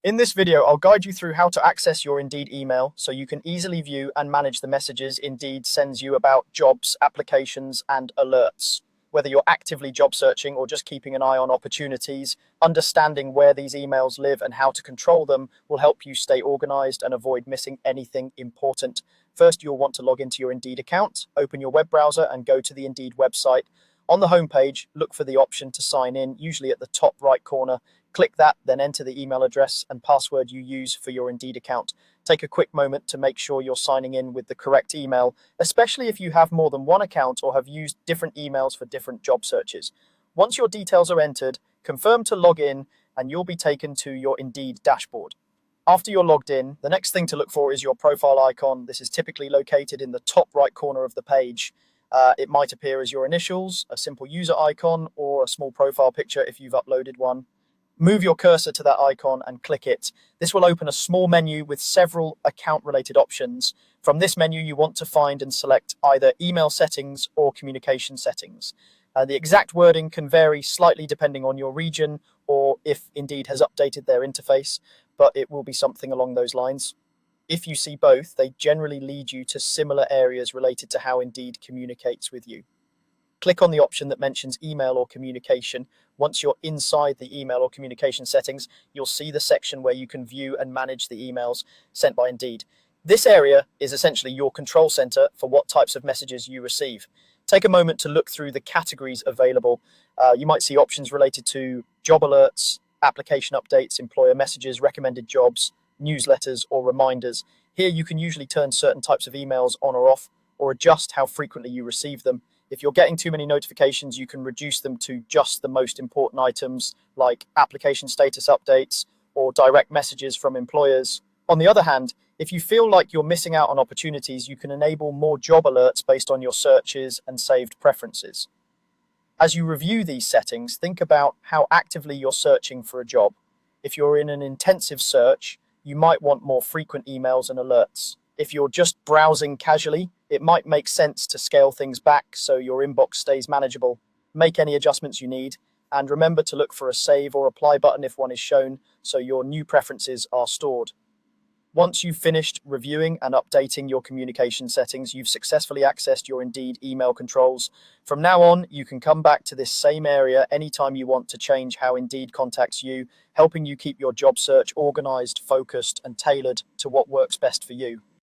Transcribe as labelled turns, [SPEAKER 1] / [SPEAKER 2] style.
[SPEAKER 1] In this video, I'll guide you through how to access your Indeed email so you can easily view and manage the messages Indeed sends you about jobs, applications, and alerts. Whether you're actively job searching or just keeping an eye on opportunities, understanding where these emails live and how to control them will help you stay organized and avoid missing anything important. First, you'll want to log into your Indeed account, open your web browser, and go to the Indeed website. On the homepage, look for the option to sign in, usually at the top right corner. Click that, then enter the email address and password you use for your Indeed account. Take a quick moment to make sure you're signing in with the correct email, especially if you have more than one account or have used different emails for different job searches. Once your details are entered, confirm to log in and you'll be taken to your Indeed dashboard. After you're logged in, the next thing to look for is your profile icon. This is typically located in the top right corner of the page. It might appear as your initials, a simple user icon, or a small profile picture if you've uploaded one. Move your cursor to that icon and click it. This will open a small menu with several account-related options. From this menu, you want to find and select either email settings or communication settings. The exact wording can vary slightly depending on your region or if Indeed has updated their interface, but it will be something along those lines. If you see both, they generally lead you to similar areas related to how Indeed communicates with you. Click on the option that mentions email or communication. Once you're inside the email or communication settings, you'll see the section where you can view and manage the emails sent by Indeed. This area is essentially your control center for what types of messages you receive. Take a moment to look through the categories available. You might see options related to job alerts, application updates, employer messages, recommended jobs, newsletters, or reminders. Here you can usually turn certain types of emails on or off, or adjust how frequently you receive them. If you're getting too many notifications, you can reduce them to just the most important items like application status updates or direct messages from employers. On the other hand, if you feel like you're missing out on opportunities, you can enable more job alerts based on your searches and saved preferences. As you review these settings, think about how actively you're searching for a job. If you're in an intensive search, you might want more frequent emails and alerts. If you're just browsing casually, it might make sense to scale things back so your inbox stays manageable. Make any adjustments you need, and remember to look for a save or apply button if one is shown so your new preferences are stored. Once you've finished reviewing and updating your communication settings, you've successfully accessed your Indeed email controls. From now on, you can come back to this same area anytime you want to change how Indeed contacts you, helping you keep your job search organized, focused, and tailored to what works best for you.